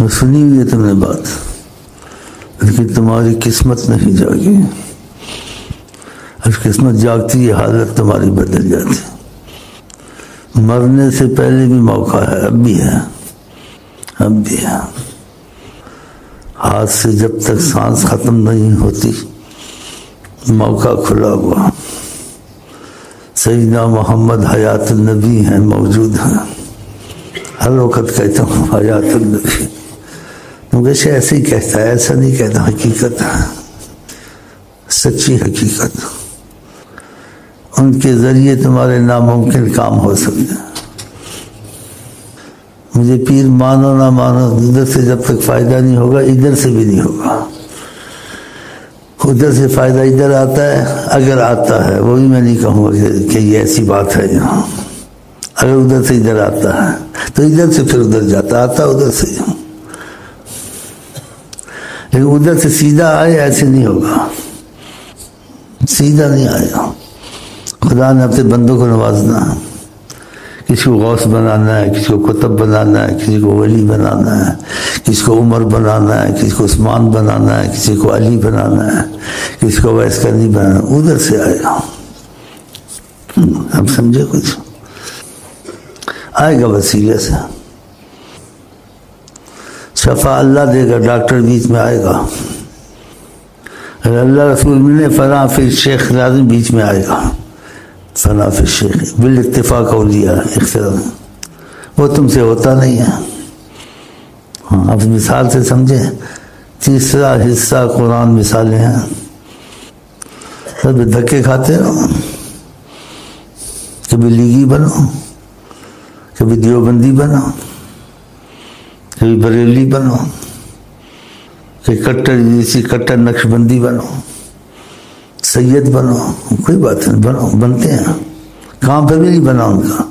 سنی ہوئی ہے تم نے بات، لیکن تمہاری قسمت نہیں جاگی۔ اب قسمت جاگتی ہے حالت تمہاری بدل جاتی۔ مرنے سے پہلے بھی موقع ہے، اب بھی ہے، اب بھی ہے۔ ہاتھ سے جب تک سانس ختم نہیں ہوتی موقع کھلا ہوا۔ سیدنا محمد حیات النبی ہیں، موجود ہیں، ہر وقت کہتا ہوں حیات النبی، مجھے ایسے ہی کہتا ہے، ایسا نہیں کہتا، حقیقت ہے، سچی حقیقت۔ ان کے ذریعے تمہارے ناممکن کام ہو سکتے ہیں۔ مجھے پیر مانو نہ مانو، ادھر سے جب تک فائدہ نہیں ہوگا ادھر سے بھی نہیں ہوگا۔ ادھر سے فائدہ ادھر آتا ہے، اگر آتا ہے، وہ بھی میں نہیں کہوں گا کہ یہ ایسی بات ہے یہاں۔ اگر ادھر سے ادھر آتا ہے تو ادھر سے پھر ادھر جاتا، آتا ادھر سے، لیکن ادھر سے سیدھا آئے ایسے نہیں ہوگا، سیدھا نہیں آئے گا۔ خدا نے اپنے بندوں کو نوازنا ہے، کسی کو غوث بنانا ہے، کسی کو قطب بنانا ہے، کسی کو ولی بنانا ہے، کسی کو عمر بنانا ہے، کسی کو عثمان بنانا ہے، کسی کو علی بنانا ہے، کسی کو ویس کرنی بنانا ہے، ادھر سے آئے گا۔ اب سمجھے؟ کچھ آئے گا وسیلے سے، شفا اللہ دے گا، ڈاکٹر بیچ میں آئے گا، اگر اللہ رسول ملے فلاں پھر شیخ لازم بیچ میں آئے گا، فلاں پھر شیخ بالاتفاق اولیاء اختلاف، وہ تم سے ہوتا نہیں ہے۔ ہاں اب مثال سے سمجھے، تیسرا حصہ قرآن مثالیں ہیں، سب دھکے کھاتے رہو، کبھی لیگی بنو، کبھی دیوبندی بنو، کبھی بریلی بنو، کہ کٹر نقش بندی بنو، سید بنو، کوئی بات نہیں، بنو، بنتے ہیں، کام پہ بھی نہیں بنا ان کا،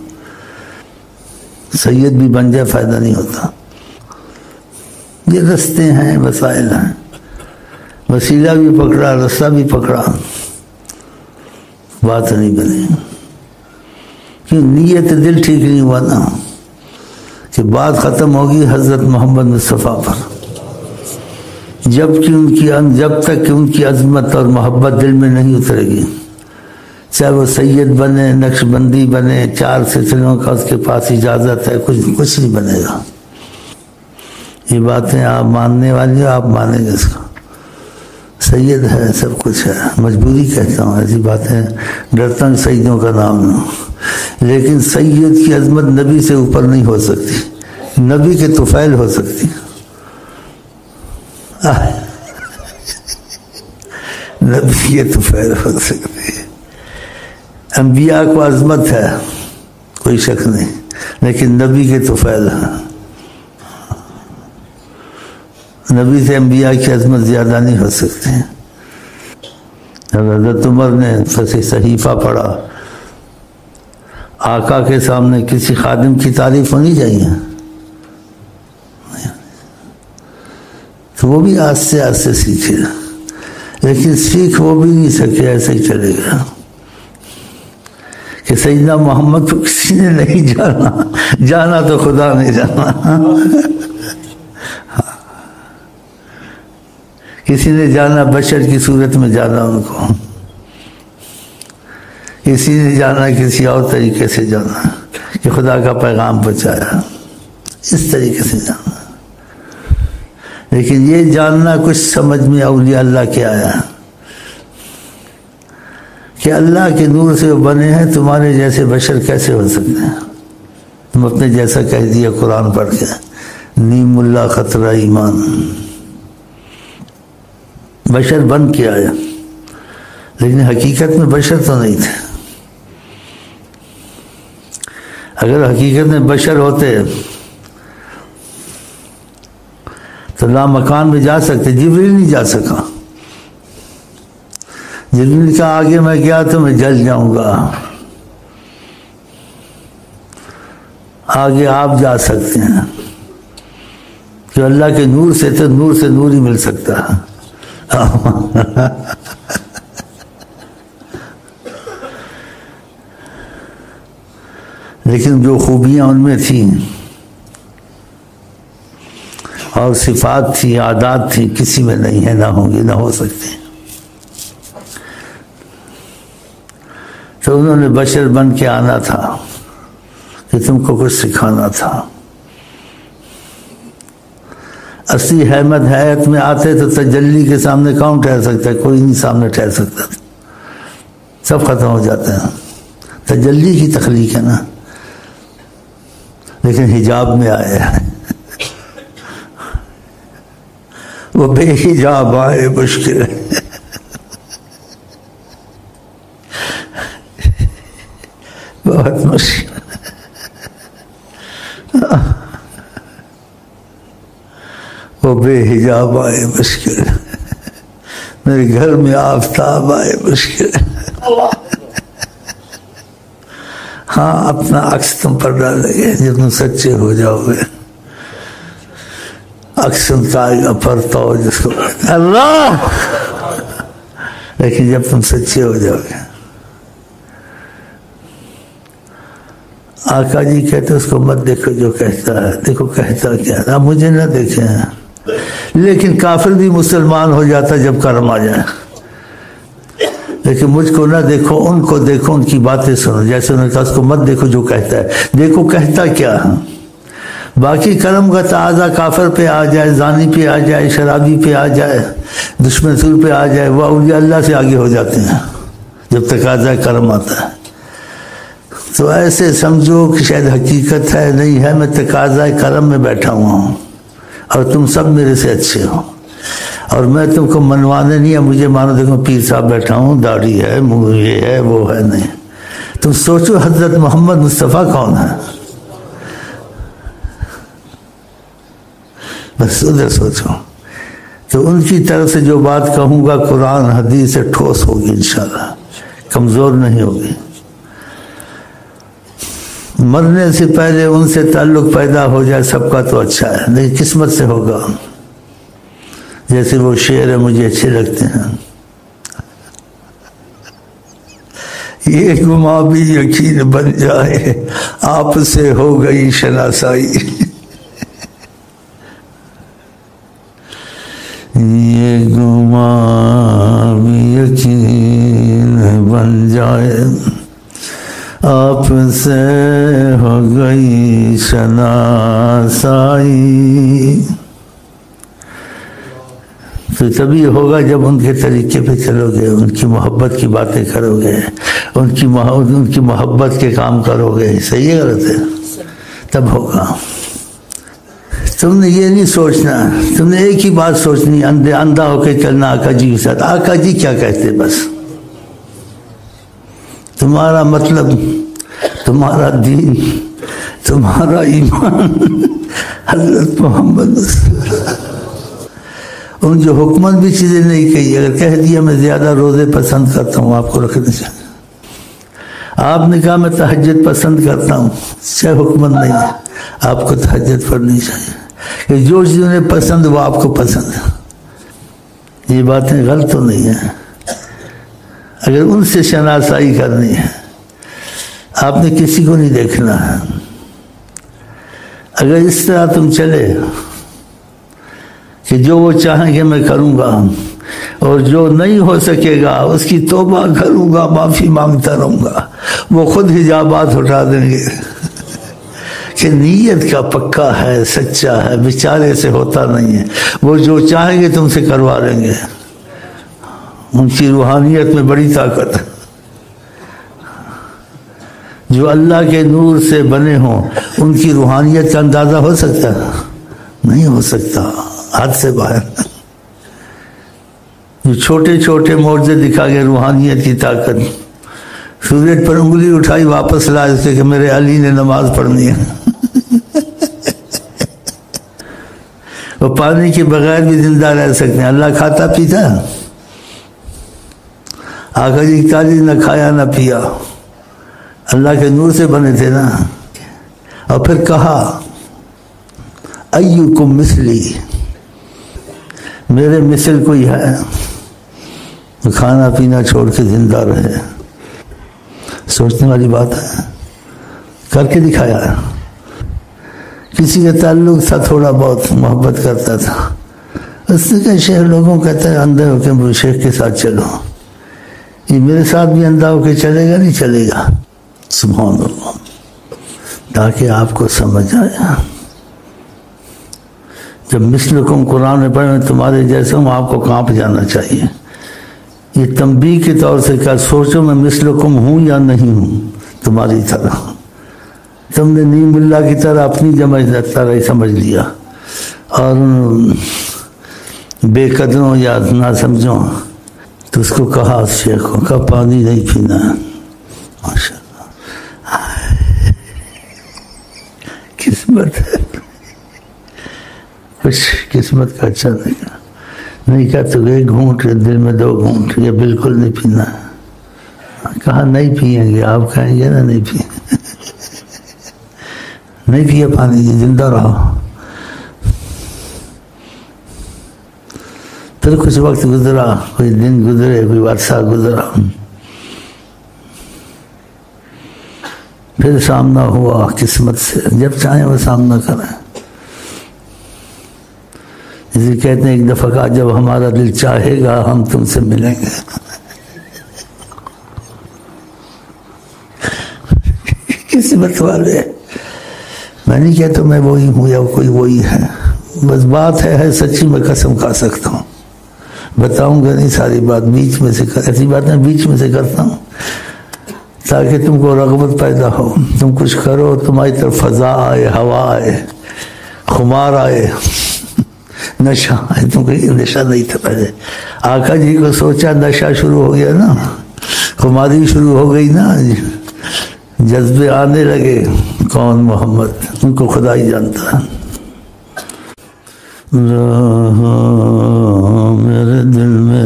سید بھی بن جائے فائدہ نہیں ہوتا۔ یہ رستے ہیں، وسائل ہیں، وسیلہ بھی پکڑا، رستہ بھی پکڑا، بات نہیں بنی، کیوں؟ نیت دل ٹھیک نہیں ہوا نا، کہ بات ختم ہوگی حضرت محمد مصطفیٰ پر، جب تک کہ ان کی عظمت اور محبت دل میں نہیں اترے گی، چاہے وہ سید بنے، نقش بندی بنے، 4 سلسلوں کا اس کے پاس اجازت ہے، کچھ نہیں بنے گا۔ یہ باتیں آپ ماننے والی ہو، آپ مانیں گے اس کو، سید ہے، سب کچھ ہے، مجبوری کہتا ہوں، ایسی باتیں ڈرتا ہوں سیدوں کا نام لوں، لیکن سید کی عظمت نبی سے اوپر نہیں ہو سکتی، نبی کے طفیل ہو سکتی، نبی کے طفیل ہو سکتی۔ انبیاء کو عظمت ہے، کوئی شک نہیں، لیکن نبی کے طفیل ہے، نبی سے انبیاء کی عظمت زیادہ نہیں ہو سکتی۔ حضرت عمر نے صحیفہ پڑھا، آقا کے سامنے کسی خادم کی تعریف ہونی چاہیے، تو وہ بھی آہستہ آہستہ سیکھے، لیکن سیکھ وہ بھی نہیں سکے، ایسے ہی چلے گا کہ سیدنا محمد کو کسی نے نہیں جانا، جانا تو خدا نے جانا، کسی نے جانا بشر کی صورت میں جانا، ان کو کسی نے جانا کسی اور طریقے سے جانا، کہ خدا کا پیغام پہنچایا، اس طریقے سے جانا، لیکن یہ جاننا کچھ سمجھ میں اولیاء اللہ کے آیا کہ اللہ کے نور سے وہ بنے ہیں، تمہارے جیسے بشر کیسے ہو سکتے ہیں؟ تم اپنے جیسا کہہ دیا قرآن پڑھ کے، نیم اللہ خطرہ ایمان، بشر بن کے آیا، لیکن حقیقت میں بشر تو نہیں تھے۔ اگر حقیقت میں بشر ہوتے تو لامکان میں جا سکتے، جبریل نہیں جا سکا، جبریل کا آگے میں گیا تو میں جل جاؤں گا، آگے آپ جا سکتے ہیں، کہ اللہ کے نور سے تو نور سے نور ہی مل سکتا ہے۔ لیکن جو خوبیاں ان میں تھیں اور صفات تھی، عادات تھی، کسی میں نہیں ہے، نہ ہوں گی، نہ ہو سکتی. تو انہوں نے بشر بن کے آنا تھا کہ تم کو کچھ سکھانا تھا. اصلی حیمت حیات میں آتے تو تجلی کے سامنے کون ٹھہر سکتا ہے؟ کوئی نہیں سامنے ٹھہر سکتا، سب ختم ہو جاتے ہیں. تجلی کی تخلیق ہے نا، لیکن حجاب میں آئے ہیں. وہ بے حجاب آئے مشکل ہے. بہت مشکل. وہ بے حجاب آئے مشکل، میرے گھر میں آفتاب آئے مشکل. ہاں اپنا عکس تم پر ڈالیں گے جب تم سچے ہو جاؤ گے. عکس کا پرتاؤ جس کو اللہ، لیکن جب تم سچے ہو جاؤ گے. آقا جی کہتے اس کو مت دیکھو جو کہتا ہے، دیکھو کہتا کیا ہے. آپ مجھے نہ دیکھیں، لیکن کافر بھی مسلمان ہو جاتا جب کرم آ جائے. لیکن مجھ کو نہ دیکھو، ان کو دیکھو، ان کی باتیں سنو. جیسے انہوں نے کہا اس کو مت دیکھو جو کہتا ہے، دیکھو کہتا کیا ہے. باقی کرم کا تقاضا کافر پہ آ جائے، زانی پہ آ جائے، شرابی پہ آ جائے، دشمن سور پہ آ جائے، وہ اولیاء اللہ سے آگے ہو جاتے ہیں جب تقاضا کرم آتا ہے. تو ایسے سمجھو کہ شاید حقیقت ہے، نہیں ہے، میں تقاضا کرم میں بیٹھا ہوا ہوں اور تم سب میرے سے اچھے ہو، اور میں تم کو منوانے نہیں ہے. مجھے مانو دیکھو پیر صاحب بیٹھا ہوں، داڑھی ہے، منہ یہ ہے، وہ ہے. نہیں، تم سوچو حضرت محمد مصطفیٰ کون ہے، بس ادھر سوچو. تو ان کی طرف سے جو بات کہوں گا قرآن حدیث سے ٹھوس ہوگی انشاءاللہ، کمزور نہیں ہوگی. مرنے سے پہلے ان سے تعلق پیدا ہو جائے سب کا تو اچھا ہے، لیکن قسمت سے ہوگا. جیسے وہ شعر مجھے اچھے لگتے ہیں، یہ گما بھی یقین بن جائے آپ سے ہو گئی شناسائی. یہ گما بھی یقین بن جائے آپ سے ہو گئی شناسائی. تو تبھی ہوگا جب ان کے طریقے پہ چلو گے، ان کی محبت کی باتیں کرو گے، ان کی محبت کے کام کرو گے. صحیح ہے غلط ہے؟ تب ہوگا. تم نے یہ نہیں سوچنا، تم نے ایک ہی بات سوچنی، اندھا ہو کے چلنا آقا جی کے ساتھ. آقا جی کیا کہتے، بس تمہارا مطلب، تمہارا دین، تمہارا ایمان حضرت محمد. ان جو حکمت بھی چیزیں نہیں کہی، اگر کہہ دیا میں زیادہ روزے پسند کرتا ہوں، آپ کو رکھنا چاہیے. آپ نے کہا میں تہجد پسند کرتا ہوں، چاہے حکمت نہیں ہے، آپ کو تہجد پڑھنی چاہیے. کہ جو چیزیں پسند وہ آپ کو پسند ہے. یہ باتیں غلط تو نہیں ہیں. اگر ان سے شناسائی کرنی ہے، آپ نے کسی کو نہیں دیکھنا ہے. اگر اس طرح تم چلے کہ جو وہ چاہیں گے میں کروں گا، اور جو نہیں ہو سکے گا اس کی توبہ کروں گا، معافی مانگتا رہوں گا، وہ خود حجابات اٹھا دیں گے کہ نیت کا پکا ہے، سچا ہے، بیچارے سے ہوتا نہیں ہے. وہ جو چاہیں گے تم سے کروا لیں گے. ان کی روحانیت میں بڑی طاقت ہے. جو اللہ کے نور سے بنے ہوں ان کی روحانیت کا اندازہ ہو سکتا ہے؟ نہیں ہو سکتا، حد سے باہر. جو چھوٹے چھوٹے معجزے دکھا گئے روحانیت کی طاقت. سورج پر انگلی اٹھائی واپس لا اس کے کہ میرے علی نے نماز پڑھنی ہے. وہ پانی کے بغیر بھی زندہ رہ سکتے ہیں. اللہ کھاتا پیتا، آقا جی تالی نہ کھایا نہ پیا، اللہ کے نور سے بنے تھے نا. اور پھر کہا ایکم مثلی، میرے مثل کوئی ہے کھانا پینا چھوڑ کے زندہ رہے. سوچنے والی بات ہے. کر کے دکھایا کسی کا تعلق تھا تھوڑا بہت محبت کرتا تھا، اس نے کہا شیخ لوگوں کہتا ہے اندھے ہو کے وہ شیخ کے ساتھ چلو، یہ میرے ساتھ بھی اندھا ہو کے چلے گا نہیں چلے گا؟ سبحان اللہ، تاکہ آپ کو سمجھ آیا۔ جب مثلکم قرآن میں پڑھیں تمہارے جیسے ہوں، آپ کو کہاں پہ جانا چاہیے؟ یہ تنبیہ کے طور سے کیا سوچو میں مثلکم ہوں یا نہیں ہوں تمہاری طرح؟ تم نے نیم اللہ کی طرح اپنی طرح ہی سمجھ لیا، اور بے قدروں یا نہ سمجھوں تو اس کو کہا شیخ کو کہا پانی نہیں پینا ہے۔ ماشاء اللہ، قسمت ہے، کچھ قسمت کا اچھا نہیں کہا تو ایک گھونٹ دل میں 2 گھونٹ، یہ بالکل نہیں پینا ہے۔ کہا نہیں پئیں گے، آپ کہیں گے نا نہیں پئیں، نہیں پیا پانی، زندہ رہو۔ پھر کچھ وقت گزرا، کوئی دن گزرے، کوئی عرصہ گزرا، پھر سامنا ہوا قسمت سے، جب چاہیں وہ سامنا کریں۔ اسے کہتے ہیں ایک دفعہ کہا جب ہمارا دل چاہے گا ہم تم سے ملیں گے۔ قسمت والے، میں نہیں کہتا میں وہی ہوں یا کوئی وہی ہے، بس بات ہے سچی، میں قسم کھا سکتا ہوں، بتاؤں گا نہیں ساری بات، بیچ میں سے ایسی بات میں بیچ میں سے کرتا ہوں تاکہ تم کو رغبت پیدا ہو، تم کچھ کرو، تمہاری طرف فضا آئے، ہوا آئے، خمار آئے، نشہ آئے۔ تم کو یہ نشہ نہیں تھا پہلے، آقا جی کو سوچا نشہ شروع ہو گیا نا، خماری شروع ہو گئی نا، جذبے آنے لگے۔ کون؟ محمد، ان کو خدا ہی جانتا ہے۔ رہا میرے دل میں،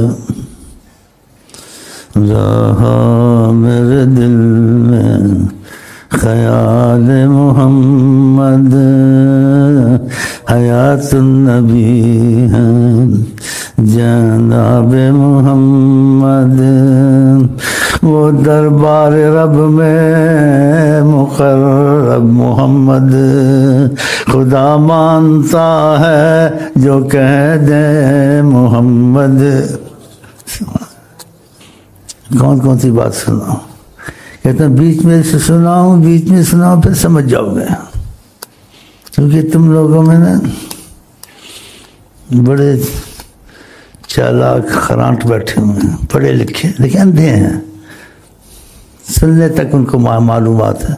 رہا میرے دل میں خیال محمد، حیات النبی ہے جناب محمد، وہ دربار رب میں مقرب محمد، خدا مانتا ہے جو کہہ دے محمد۔ کون سی بات سناؤں؟ کہتا بیچ میں سے سناؤں، بیچ میں سناؤں پھر سمجھ جاؤ گے، کیونکہ تم لوگوں میں نا بڑے چالاک خرانٹ بیٹھے ہوئے ہیں، پڑھے لکھے لیکن اندھے ہیں، سننے تک ان کو معلومات ہے،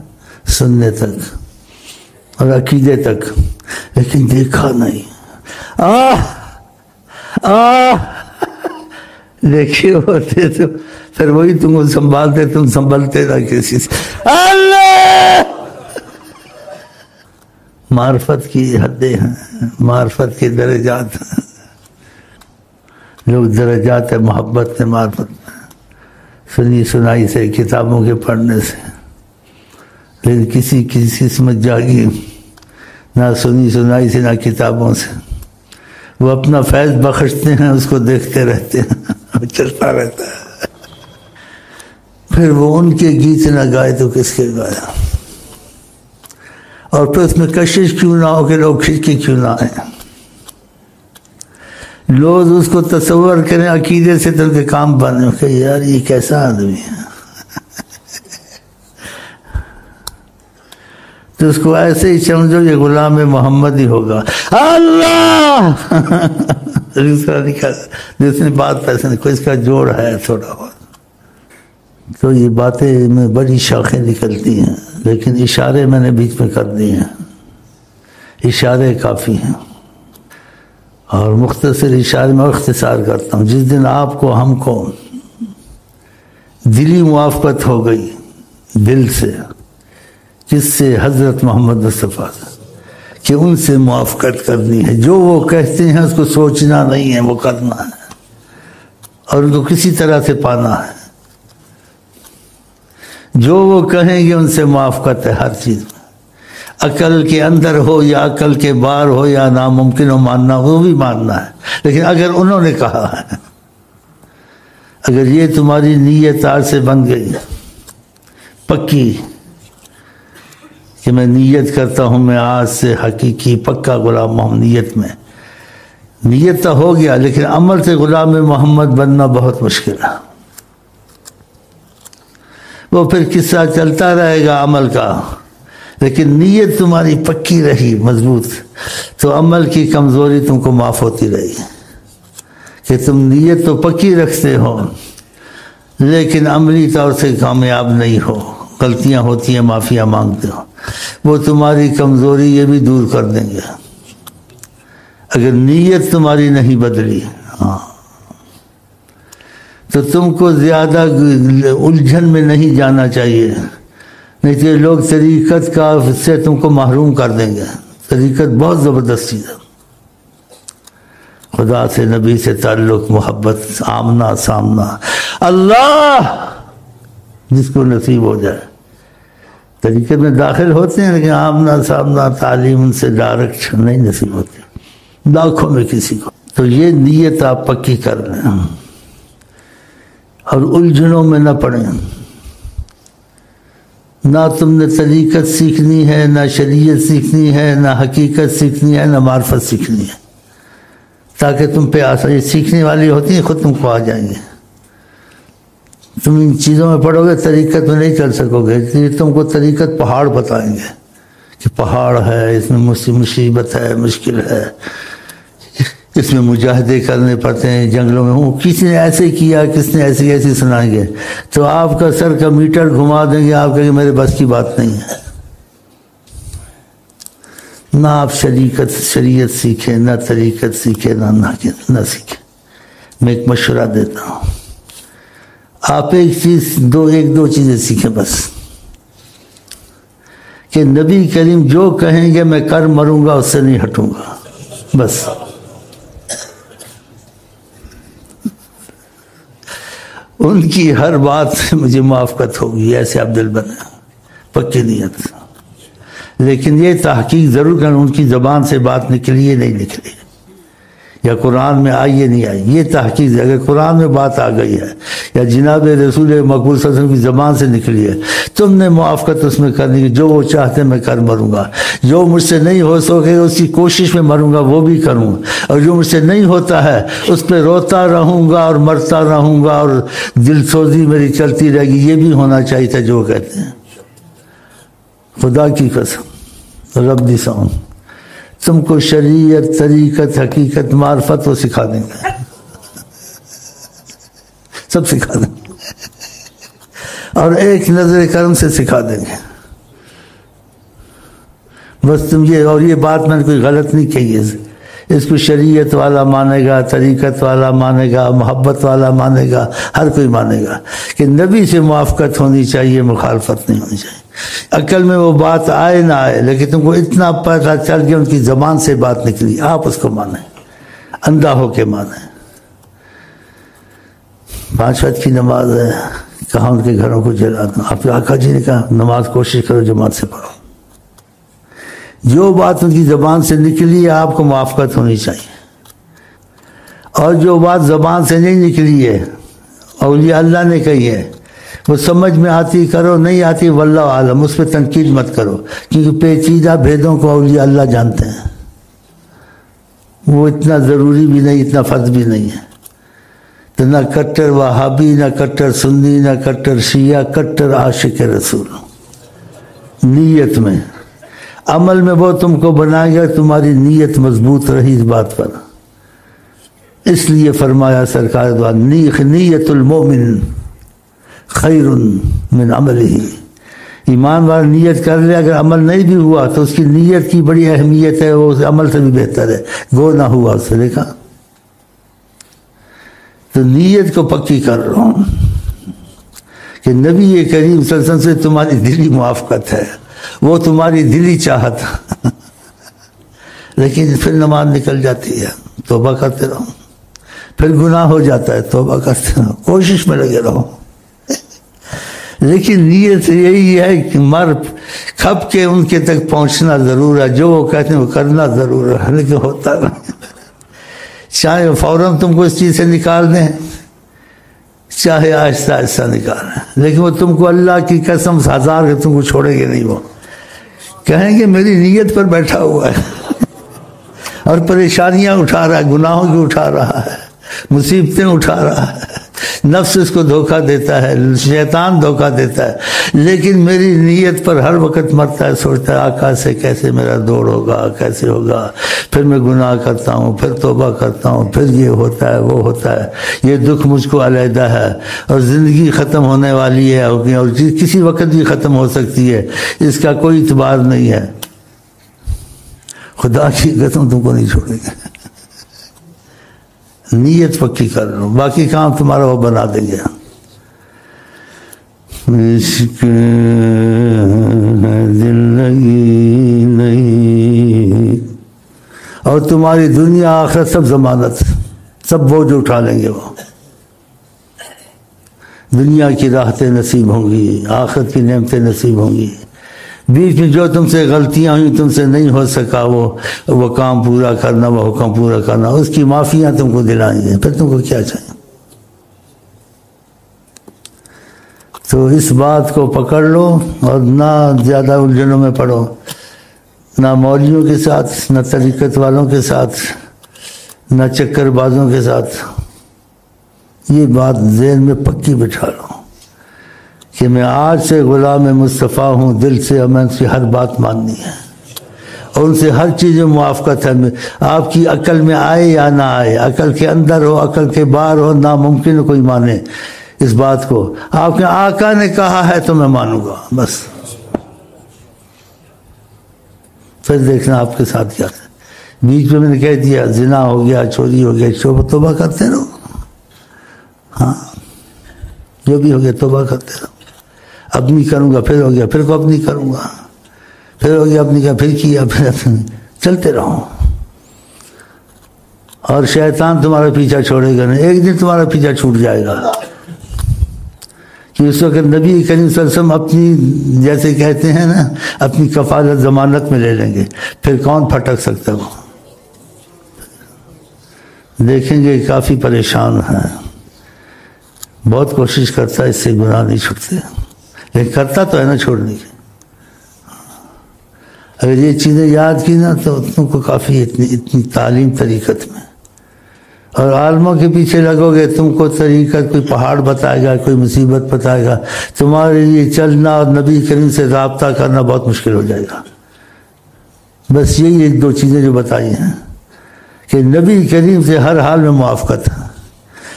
سننے تک اور عقیدے تک، لیکن دیکھا نہیں۔ دیکھے ہوتے تو پھر وہی تم کو سنبھالتے، تم سنبھلتے نہ کسی سے۔ اللہ، معرفت کی حدیں ہیں، معرفت کے درجات ہیں، لوگ درجات ہے محبت میں، معرفت میں، سنی سنائی سے، کتابوں کے پڑھنے سے، لیکن کسی قسمت جاگی نہ سنی سنائی سے نہ کتابوں سے، وہ اپنا فیض بخشتے ہیں، اس کو دیکھتے رہتے ہیں، چلتا رہتا ہے۔ پھر وہ ان کے گیت نہ گائے تو کس کے گایا؟ اور پھر اس میں کشش کیوں نہ ہو کہ لوگ کھنچ کے کیوں نہ آئیں؟ لوگ اس کو تصور کریں عقیدے سے تو ان کے کام بنے کہ یار یہ کیسا آدمی ہے، تو اس کو ایسے ہی سمجھو یہ غلام محمد ہی ہوگا۔ اللہ دوسری بات پیسے نہیں، کوئی اس کا جوڑ ہے تھوڑا بہت، تو یہ باتیں میں بڑی شاخیں نکلتی ہیں، لیکن اشارے میں نے بیچ میں کر دیے ہیں، اشارے کافی ہیں، اور مختصر اشارے میں اختصار کرتا ہوں۔ جس دن آپ کو ہم کو دلی موافقت ہو گئی دل سے، جس سے حضرت محمد مصطفیٰ کہ ان سے موافقت کرنی ہے، جو وہ کہتے ہیں اس کو سوچنا نہیں ہے، وہ کرنا ہے، اور ان کو کسی طرح سے پانا ہے۔ جو وہ کہیں گے ان سے موافقت ہے ہر چیز میں، عقل کے اندر ہو یا عقل کے باہر ہو یا ناممکن ہو ماننا، وہ بھی ماننا ہے، لیکن اگر انہوں نے کہا ہے، اگر یہ تمہاری نیت آج سے بن گئی پکی کہ میں نیت کرتا ہوں میں آج سے حقیقی پکا غلام محمد. نیت تو ہو گیا لیکن عمل سے غلام محمد بننا بہت مشکل ہے. وہ پھر قصہ چلتا رہے گا عمل کا، لیکن نیت تمہاری پکی رہی مضبوط تو عمل کی کمزوری تم کو معاف ہوتی رہی. کہ تم نیت تو پکی رکھتے ہو لیکن عملی طور سے کامیاب نہیں ہو، غلطیاں ہوتی ہیں، معافیاں مانگتے ہو، وہ تمہاری کمزوری یہ بھی دور کر دیں گے اگر نیت تمہاری نہیں بدلی. ہاں تو تم کو زیادہ الجھن میں نہیں جانا چاہیے، نہیں تو لوگ طریقت کا سے تم کو محروم کر دیں گے. طریقت بہت زبردست چیز ہے. خدا سے، نبی سے تعلق، محبت، آمنا سامنا، اللہ جس کو نصیب ہو جائے. طریقت میں داخل ہوتے ہیں لیکن آمنا سامنا تعلیم ان سے ڈائریکٹ نہیں نصیب ہوتی، لاکھوں میں کسی کو. تو یہ نیت آپ پکی کر لیں اور الجھنوں میں نہ پڑیں. نہ تم نے طریقت سیکھنی ہے، نہ شریعت سیکھنی ہے، نہ حقیقت سیکھنی ہے، نہ معرفت سیکھنی ہے، تاکہ تم پہ آسانی سیکھنے والی ہوتی ہیں خود تم کو آ جائیں گے. تم ان چیزوں میں پڑھو گے طریقت میں نہیں چل سکو گے. تم کو طریقت پہاڑ بتائیں گے کہ پہاڑ ہے، اس میں مصیبت ہے، مشکل ہے، اس میں مجاہدے کرنے پڑتے ہیں جنگلوں میں. ہوں کسی نے ایسے کیا، کس نے ایسی سنائیں گے تو آپ کا سر کا میٹر گھما دیں گے. آپ کہیں گے میرے بس کی بات نہیں ہے. نہ آپ شریعت سیکھیں، نہ طریقت سیکھیں، نہ سیکھیں. میں ایک مشورہ دیتا ہوں، آپ ایک دو چیزیں سیکھیں بس، کہ نبی کریم جو کہیں گے میں کر مروں گا، اس سے نہیں ہٹوں گا بس. ان کی ہر بات سے مجھے موافقت ہوگی، ایسے آپ دل بنے پکی نیت. لیکن یہ تحقیق ضرور کریں ان کی زبان سے بات نکلی ہے نہیں نکلی، یا قرآن میں آئی ہے نہیں آئی. یہ تحقیق اگر قرآن میں بات آ گئی ہے یا جناب رسول مقبول صلی اللہ علیہ وسلم کی زبان سے نکلی ہے، تم نے موافقت اس میں کرنی کہ جو وہ چاہتے میں کر مروں گا. جو مجھ سے نہیں ہو سکے اس کی کوشش میں مروں گا، وہ بھی کروں، اور جو مجھ سے نہیں ہوتا ہے اس پہ روتا رہوں گا اور مرتا رہوں گا اور دل سوزی میری چلتی رہے گی. یہ بھی ہونا چاہیے تھا جو کہتے ہیں. خدا کی قسم، رب دی سون، تم کو شریعت، طریقت، حقیقت، معرفت وہ سکھا دیں گے، سب سکھا دیں گے، اور ایک نظر کرم سے سکھا دیں گے. بس تم اور یہ بات میں نے کوئی غلط نہیں کہی ہے. اس کو شریعت والا مانے گا، طریقت والا مانے گا، محبت والا مانے گا، ہر کوئی مانے گا کہ نبی سے موافقت ہونی چاہیے، مخالفت نہیں ہونی چاہیے. عقل میں وہ بات آئے نہ آئے لیکن تم کو اتنا پتہ چل گیا ان کی زبان سے بات نکلی، آپ اس کو مانیں، اندھا ہو کے مانیں. 5 وقت کی نماز ہے، کہاں ان کے گھروں کو جلا دو. آپ کے آقا جی نے کہا نماز کوشش کرو جماعت سے پڑھو. جو بات ان کی زبان سے نکلی ہے آپ کو موافقت ہونی چاہیے، اور جو بات زبان سے نہیں نکلی ہے اولیاء اللہ نے کہی ہے وہ سمجھ میں آتی کرو، نہیں آتی واللہ عالم، اس پہ تنقید مت کرو، کیونکہ پیچیدہ بھیدوں کو اولیاء اللہ جانتے ہیں. وہ اتنا ضروری بھی نہیں، اتنا فرض بھی نہیں ہے. تو نہ کٹر وہابی، نہ کٹر سنی، نہ کٹر شیعہ، کٹر عاشق رسول. نیت میں، عمل میں وہ تم کو بنائے گا، تمہاری نیت مضبوط رہی اس بات پر. اس لیے فرمایا سرکار دعا، نیت المومن خیر من عملہ. ایمان والا نیت کر لے، اگر عمل نہیں بھی ہوا تو اس کی نیت کی بڑی اہمیت ہے، وہ عمل سے بھی بہتر ہے. گو نہ ہوا اس سے، دیکھا. تو نیت کو پکی کر رہا ہوں کہ نبی کریم صلی اللہ علیہ وسلم سے تمہاری دلی موافقت ہے، وہ تمہاری دلی چاہت. لیکن پھر نماز نکل جاتی ہے، توبہ کرتے رہو. پھر گناہ ہو جاتا ہے، توبہ کرتے رہو، کوشش میں لگے رہو. لیکن نیت یہی ہے کہ مر کھپ کے ان کے تک پہنچنا ضرور ہے، جو وہ کہتے ہیں وہ کرنا ضرور ہے، لیکن ہوتا نہیں. چاہے فوراً تم کو اس چیز سے نکال دیں، چاہے آہستہ آہستہ نکالیں، لیکن وہ تم کو اللہ کی قسم 1000 کے تم کو چھوڑے گے نہیں. وہ کہیں گے میری نیت پر بیٹھا ہوا ہے اور پریشانیاں اٹھا رہا ہے، گناہوں کی اٹھا رہا ہے، مصیبتیں اٹھا رہا ہے، نفس اس کو دھوکہ دیتا ہے، شیطان دھوکہ دیتا ہے، لیکن میری نیت پر ہر وقت مرتا ہے، سوچتا ہے آقا سے کیسے میرا دوڑ ہوگا، کیسے ہوگا، پھر میں گناہ کرتا ہوں، پھر توبہ کرتا ہوں، پھر یہ ہوتا ہے وہ ہوتا ہے، یہ دکھ مجھ کو علیحدہ ہے، اور زندگی ختم ہونے والی ہے اور کسی وقت بھی ختم ہو سکتی ہے، اس کا کوئی اعتبار نہیں ہے، خدا کی قسم تم کو نہیں چھوڑیں گے، نیت پکی کر لو، باقی کام تمہارا وہ بنا دیں گے۔ عشق دل لگی نہیں، اور تمہاری دنیا آخرت سب ضمانت، سب بوجھ اٹھا لیں گے، وہ دنیا کی راحتیں نصیب ہوں گی، آخرت کی نعمتیں نصیب ہوں گی، بیچ میں جو تم سے غلطیاں ہوئیں، تم سے نہیں ہو سکا وہ کام پورا کرنا، وہ حکم پورا کرنا، اس کی معافیاں تم کو دلائیں گے، پھر تم کو کیا چاہیے؟ تو اس بات کو پکڑ لو اور نہ زیادہ الجھنوں میں پڑو، نہ مولویوں کے ساتھ، نہ طریقت والوں کے ساتھ، نہ چکر بازوں کے ساتھ، یہ بات ذہن میں پکی بٹھا لو کہ میں آج سے غلام مصطفیٰ ہوں، دل سے ہمیں ان کی ہر بات ماننی ہے اور ان سے ہر چیز میں موافقت ہے، آپ کی عقل میں آئے یا نہ آئے، عقل کے اندر ہو، عقل کے باہر ہو، ناممکن کوئی مانے اس بات کو، آپ کے آقا نے کہا ہے تو میں مانوں گا، بس پھر دیکھنا آپ کے ساتھ کیا ہے۔ بیچ میں نے کہہ دیا زنا ہو گیا، چوری ہو گیا، توبہ کرتے رہو، ہاں جو بھی ہو گیا توبہ کرتے رہو، اب نہیں کروں گا، پھر ہو گیا، پھر کو اب نہیں کروں گا، پھر ہو گیا اب نہیں کیا، پھر کیا، پھر چلتے رہو، اور شیطان تمہارا پیچھا چھوڑے گا نہیں، ایک دن تمہارا پیچھا چھوٹ جائے گا، کہ اس وقت نبی کریم صلی اللہ علیہ وسلم اپنی جیسے کہتے ہیں نا اپنی کفالت ضمانت میں لے لیں گے، پھر کون پھٹک سکتا وہ، دیکھیں گے کافی پریشان ہیں، بہت کوشش کرتا ہے اس سے گناہ نہیں چھوٹتے، لیکن کرتا تو ہے نا چھوڑنے کی، اگر یہ چیزیں یاد کی نا تو تم کو کافی اتنی تعلیم طریقت میں، اور عالموں کے پیچھے لگو گے، تم کو طریقت کوئی پہاڑ بتائے گا، کوئی مصیبت بتائے گا، تمہارے لیے چلنا اور نبی کریم سے رابطہ کرنا بہت مشکل ہو جائے گا۔ بس یہی ایک دو چیزیں جو بتائی ہیں کہ نبی کریم سے ہر حال میں موافقت ہے،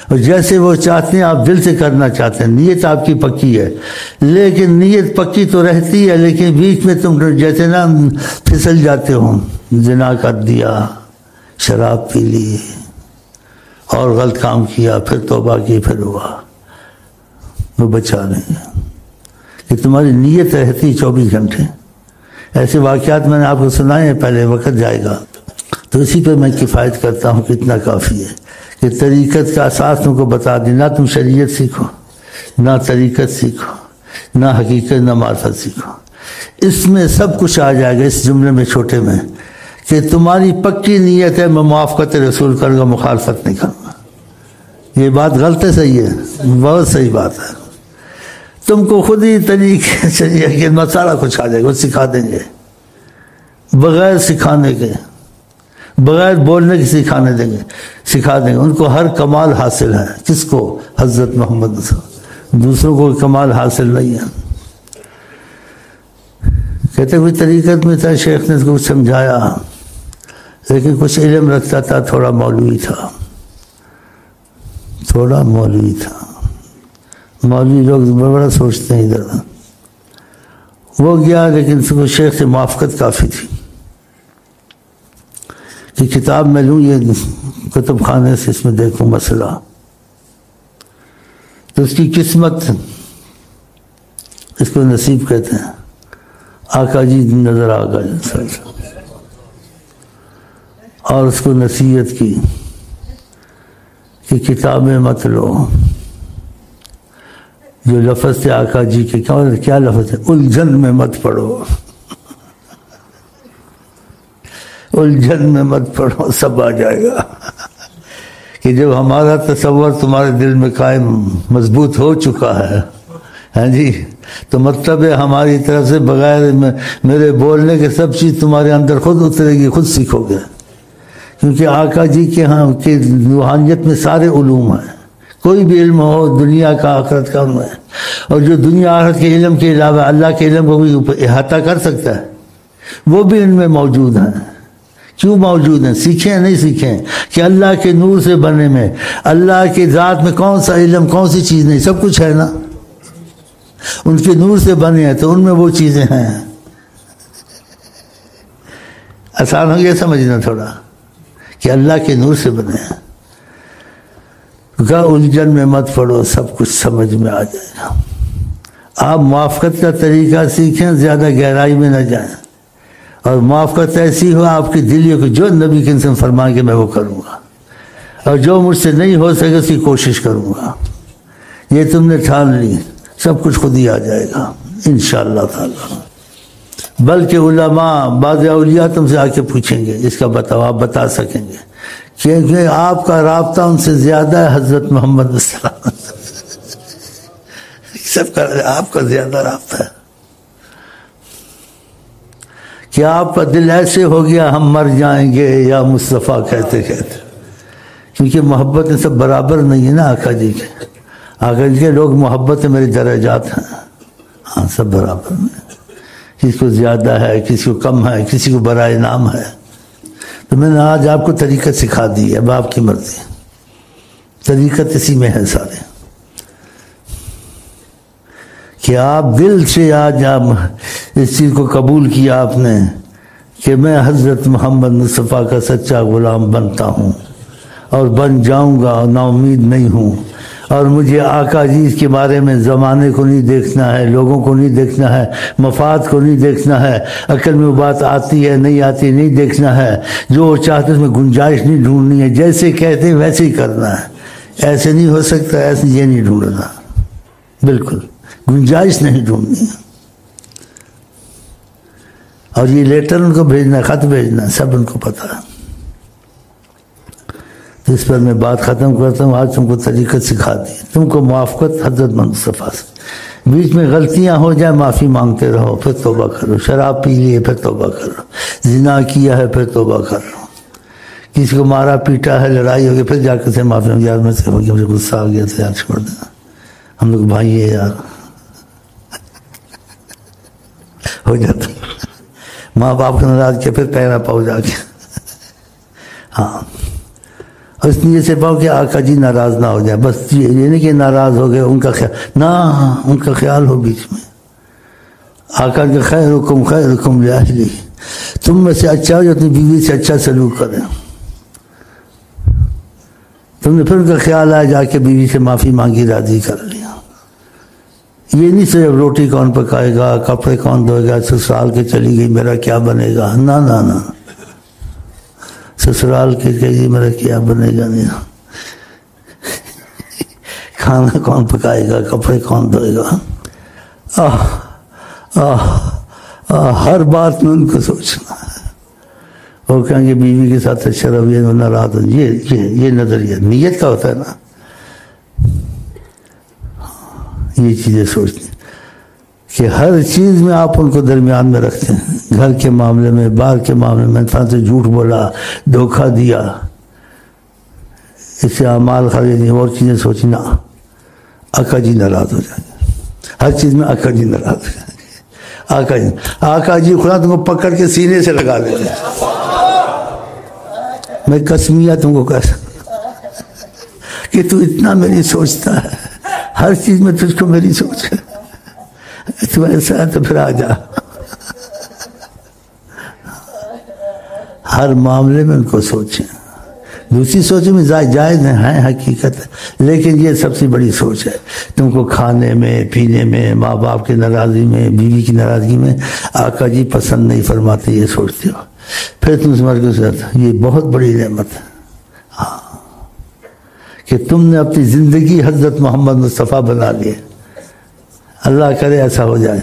اور جیسے وہ چاہتے ہیں آپ دل سے کرنا چاہتے ہیں، نیت آپ کی پکی ہے، لیکن نیت پکی تو رہتی ہے، لیکن بیچ میں تم جیسے نا پھسل جاتے ہو، زنا کر دیا، شراب پی لی اور غلط کام کیا، پھر توبہ کی، پھر ہوا، وہ بچا لیں گے کہ تمہاری نیت رہتی 24 گھنٹے۔ ایسے واقعات میں نے آپ کو سنائے ہیں، پہلے وقت جائے گا تو اسی پہ میں کفایت کرتا ہوں کہ اتنا کافی ہے کہ طریقت کا اساس تم کو بتا دی، نہ تم شریعت سیکھو، نہ طریقت سیکھو، نہ حقیقت، نہ معرفت سیکھو، اس میں سب کچھ آ جائے گا اس جملے میں چھوٹے میں کہ تمہاری پکی نیت ہے میں موافقت رسول کروں گا، مخالفت نہیں کروں گا۔ یہ بات غلط ہے، صحیح ہے، بہت صحیح بات ہے، تم کو خود ہی طریقے سے مسالہ کچھ آ جائے گا، وہ سکھا دیں گے، بغیر سکھانے کے، بغیر بولنے کے سکھا دیں گے، ان کو ہر کمال حاصل ہے، کس کو؟ حضرت محمد صلی اللہ علیہ وسلم، دوسروں کو کمال حاصل نہیں ہے۔ کہتے کوئی طریقت میں تھا، شیخ نے اس کو سمجھایا، لیکن کچھ علم رکھتا تھا، تھوڑا مولوی تھا، مولوی لوگ بڑا سوچتے ہیں ادھر، وہ گیا، لیکن اس کو شیخ سے موافقت کافی تھی کہ کتاب میں لوں، یہ کتب خانے سے اس میں دیکھوں مسئلہ، تو اس کی قسمت، اس کو نصیب کہتے ہیں، آقا جی نظر آ گئے اور اس کو نصیحت کی کہ کتابیں مت لو، جو لفظ تھے آقا جی کے، کیا لفظ ہے؟ الجھن میں مت پڑھو، الجھن میں مت پڑھو، سب آ جائے گا کہ جب ہمارا تصور تمہارے دل میں قائم مضبوط ہو چکا ہے، ہاں جی، تو مطلب ہے ہماری طرف سے بغیر میرے بولنے کے سب چیز تمہارے اندر خود اترے گی، خود سیکھو گے، کیونکہ آقا جی کے ہاں کی روحانیت میں سارے علوم ہیں، کوئی بھی علم ہو دنیا کا آخرت کا علم ہے، اور جو دنیا آخرت کے علم کے علاوہ اللہ کے علم کو بھی احاطہ کر سکتا ہے وہ بھی ان میں موجود ہیں۔ کیوں موجود ہیں؟ سیکھیں نہیں سیکھیں کہ اللہ کے نور سے بنے میں، اللہ کے ذات میں کون سا علم کون سی چیز نہیں، سب کچھ ہے نا، ان کے نور سے بنے ہیں تو ان میں وہ چیزیں ہیں۔ آسان ہو گیا سمجھنا تھوڑا کہ اللہ کے نور سے بنے ہیں، الجھن میں مت پڑو، سب کچھ سمجھ میں آ جائے گا۔ آپ موافقت کا طریقہ سیکھیں، زیادہ گہرائی میں نہ جائیں، اور موافقت ایسی ہو آپ کی دل کو جو نبی کے انسان فرمائیں کہ میں وہ کروں گا، اور جو مجھ سے نہیں ہو سکے اس کی کوشش کروں گا۔ یہ تم نے ٹھان لی، سب کچھ خود ہی آ جائے گا انشاءاللہ تعالی۔ بلکہ علماء بعض اولیاء تم سے آ کے پوچھیں گے، اس کا بتاؤ، آپ بتا سکیں گے، کیونکہ آپ کا رابطہ ان سے زیادہ ہے حضرت محمد صلی اللہ علیہ وسلم، سب کا آپ کا زیادہ رابطہ ہے کہ آپ کا دل ایسے ہو گیا ہم مر جائیں گے یا مصطفیٰ کہتے کہتے، کیونکہ محبت سب برابر نہیں ہے نا آقا جی کے، آقا جی کے لوگ محبت میرے درجات ہیں، ہاں سب برابر نہیں، کسی کو زیادہ ہے، کسی کو کم ہے، کسی کو برائے نام ہے۔ تو میں نے آج آپ کو طریقت سکھا دی ہے، اب آپ کی مرضی، طریقت اسی میں ہے سارے، کہ آپ دل سے آج آپ اس چیز کو قبول کیا آپ نے کہ میں حضرت محمد مصطفیٰ کا سچا غلام بنتا ہوں اور بن جاؤں گا، نا امید نہیں ہوں، اور مجھے آقا جی کے بارے میں زمانے کو نہیں دیکھنا ہے، لوگوں کو نہیں دیکھنا ہے، مفاد کو نہیں دیکھنا ہے، عقل میں وہ بات آتی ہے نہیں آتی نہیں دیکھنا ہے، جو وہ چاہتے اس میں گنجائش نہیں ڈھونڈنی ہے، جیسے کہتے ہیں ویسے ہی کرنا ہے، ایسے نہیں ہو سکتا، ایسے یہ نہیں ڈھونڈنا، بالکل گنجائش نہیں ڈھونڈنی ہے۔ اور یہ لیٹر ان کو بھیجنا، خط بھیجنا، سب ان کو پتہ ہے۔ تو اس پر میں بات ختم کرتا ہوں، آج تم کو طریقت سکھا دی، تم کو موافقت حضرت مصطفیٰ سے، بیچ میں غلطیاں ہو جائے معافی مانگتے رہو، پھر توبہ کرو، شراب پی لیے پھر توبہ کرو، زنا کیا ہے پھر توبہ کرو، کسی کو مارا پیٹا ہے، لڑائی ہو گئی، پھر جا کر سے معافی مانگو، یار میں سے ہو گیا، مجھے غصہ آ گیا تھا، یار چھوڑ دینا، ہم لوگ بھائی ہے یار، ہو جاتا، ماں باپ کو ناراض کیا پھر پیرا پاؤ جا کے، ہاں، اور اس لیے سے پاؤ کہ آقا جی ناراض نہ ہو جائے، بس یہ نہیں کہ ناراض ہو گئے، ان کا خیال نہ، ان کا خیال ہو بیچ میں، آقا کے خیرکم خیرکم لأہلی، تم میں سے اچھا ہو جو اپنی بیوی سے اچھا سلوک کرے، تم نے پھر ان کا خیال آیا جا کے بیوی سے معافی مانگی، راضی کر لیا، یہ نہیں صرف روٹی کون پکائے گا، کپڑے کون دھوئے گا، سسرال کے چلی گئی میرا کیا بنے گا، نہ نہ نہ، سسرال کے کہیے میرا کیا بنے گا، نہیں، کھانا کون پکائے گا، کپڑے کون دھوئے گا، ہر بات میں ان کو سوچنا ہے، اور کہیں گے بیوی کے ساتھ اچھا رویہ نہ رات، یہ نظریہ نیت کا ہوتا ہے نا، یہ چیزیں سوچنی کہ ہر چیز میں آپ ان کو درمیان میں رکھتے ہیں، گھر کے معاملے میں، باہر کے معاملے میں، انسان سے جھوٹ بولا، دھوکہ دیا، اس سے اعمال خرید اور چیزیں سوچنا، آقا جی ناراض ہو جائیں گے، ہر چیز میں آقا جی ناراض ہو جائیں گے، آقا جی خدا تم کو پکڑ کے سینے سے لگا دیتے ہیں، میں قسمیہ تم کو کہہ سکتا کہ تو اتنا میری سوچتا ہے، ہر چیز میں تجھ کو میری سوچ ہے، تو ایسا ہے تو پھر آ جا، ہر معاملے میں ان کو سوچیں، دوسری سوچیں میں جائز ہیں حقیقت ہے، لیکن یہ سب سے بڑی سوچ ہے، تم کو کھانے میں، پینے میں، ماں باپ کی ناراضی میں، بیوی کی ناراضگی میں آقا جی پسند نہیں فرماتے، یہ سوچتے ہو، پھر تم سمجھ کے ساتھ یہ بہت بڑی نعمت ہے، ہاں، کہ تم نے اپنی زندگی حضرت محمد مصطفیٰ بنا لیے، اللہ کرے ایسا ہو جائے۔